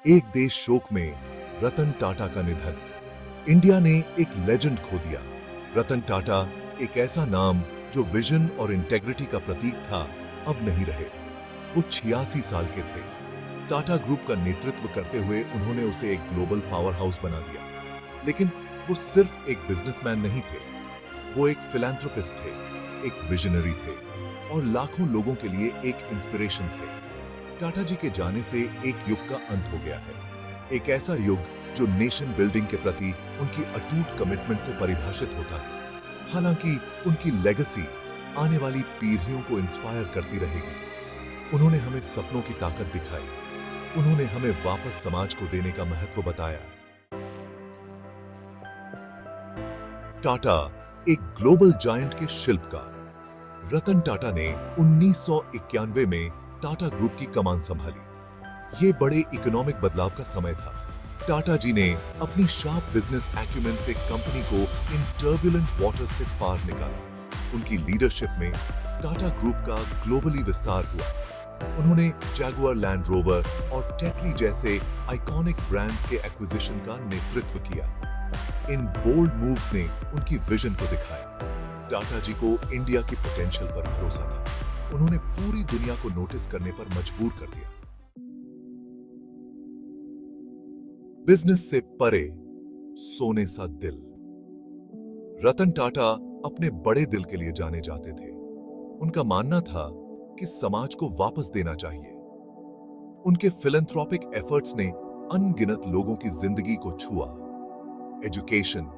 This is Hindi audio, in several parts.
एक देश शोक में, रतन टाटा का निधन। इंडिया ने एक लेजेंड खो दिया। रतन टाटा, एक ऐसा नाम जो विजन और इंटेग्रिटी का प्रतीक था, अब नहीं रहे। वो 86 साल के थे। टाटा ग्रुप का नेतृत्व करते हुए उन्होंने उसे एक ग्लोबल पावर हाउस बना दिया। लेकिन वो सिर्फ एक बिजनेसमैन नहीं थे, वो एक फिलैंथ्रोपिस्ट थे, एक विजनरी थे और लाखों लोगों के लिए एक इंस्पिरेशन थे। टाटा जी के जाने से एक युग का अंत हो गया है। एक ऐसा युग जो नेशन बिल्डिंग के प्रति उनकी अटूट कमिटमेंट से परिभाषित होता है। हालांकि उनकी लेगेसी आने वाली पीढ़ियों को इंस्पायर करती रहेगी। उन्होंने हमें सपनों की ताकत दिखाई, उन्होंने हमें वापस समाज को देने का महत्व बताया। टाटा, एक ग्लोबल जायंट के शिल्पकार। रतन टाटा ने 1991 में टाटा ग्रुप की कमान संभाली। ये बड़े इकोनॉमिक बदलाव का समय था। टाटा जी ने अपनी शार्प बिजनेस एक्यूमेन से कंपनी को इन टर्बुलेंट वाटर्स से पार निकाला। उनकी लीडरशिप में टाटा ग्रुप का ग्लोबली विस्तार हुआ। उन्होंने जैगुआर लैंड रोवर और टेटली जैसे आइकॉनिक ब्रांड्स के एक्विजिशन का नेतृत्व किया। इन बोल्ड मूव्स ने उनकी विजन को दिखाया। टाटा जी को इंडिया की पोटेंशियल पर भरोसा था। उन्होंने पूरी दुनिया को नोटिस करने पर मजबूर कर दिया। बिजनेस से परे, सोने सा दिल। रतन टाटा अपने बड़े दिल के लिए जाने जाते थे। उनका मानना था कि समाज को वापस देना चाहिए। उनके फिलैंथ्रोपिक एफर्ट्स ने अनगिनत लोगों की जिंदगी को छुआ। Education,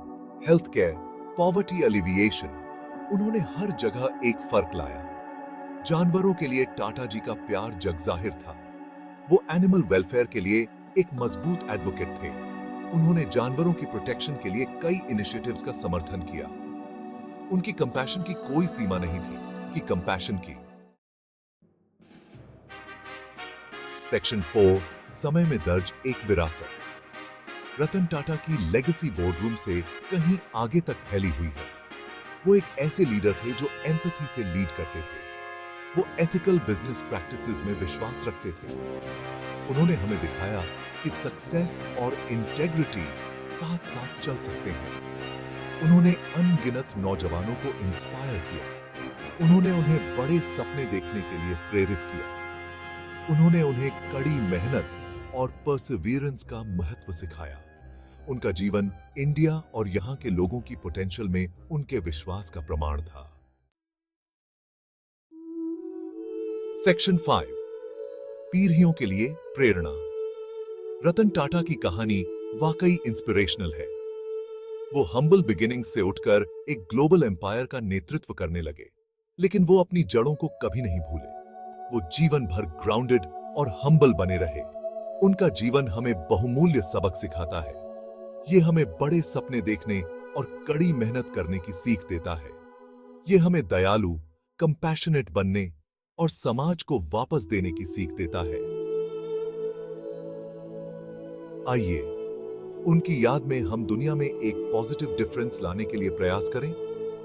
health care, poverty alleviation, उन्होंने हर जगह एक फर्क लाया। जानवरों के लिए टाटा जी का प्यार जगजाहिर था। वो एनिमल वेलफेयर के लिए एक मजबूत एडवोकेट थे। उन्होंने जानवरों की प्रोटेक्शन के लिए कई इनिशिएटिव्स का समर्थन किया। उनकी कंपैशन की कोई सीमा नहीं थी कि कंपैशन की। सेक्शन 4, समय में दर्ज एक विरासत। रतन टाटा की लेगेसी बोर्डरूम से कहीं आगे तक फैली हुई है। वो एक ऐसे लीडर थे जो एम्पैथी से लीड करते थे। वो एथिकल बिजनेस प्रैक्टिसेस में विश्वास रखते थे। उन्होंने हमें दिखाया कि सक्सेस और इंटेग्रिटी साथ साथ चल सकते हैं। उन्होंने अनगिनत नौजवानों को इंस्पायर किया। उन्होंने उन्हें बड़े सपने देखने के लिए प्रेरित किया। उन्होंने उन्हें कड़ी मेहनत और परसिवियरेंस का महत्व सिखाया। उनका जीवन इंडिया और यहां के लोगों की पोटेंशियल में उनके विश्वास का प्रमाण था। सेक्शन 5, पीढ़ियों के लिए प्रेरणा। रतन टाटा की कहानी वाकई इंस्पिरेशनल है। वो हम्बल बिगिनिंग से उठकर एक ग्लोबल एम्पायर का नेतृत्व करने लगे, लेकिन वो अपनी जड़ों को कभी नहीं भूले। वो जीवन भर ग्राउंडेड और हम्बल बने रहे। उनका जीवन हमें बहुमूल्य सबक सिखाता है। ये हमें बड़े सपने देखने और कड़ी मेहनत करने की सीख देता है। ये हमें दयालु, कंपैशनेट बनने और समाज को वापस देने की सीख देता है। आइए, उनकी याद में हम दुनिया में एक पॉजिटिव डिफरेंस लाने के लिए प्रयास करें,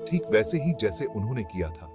ठीक वैसे ही जैसे उन्होंने किया था।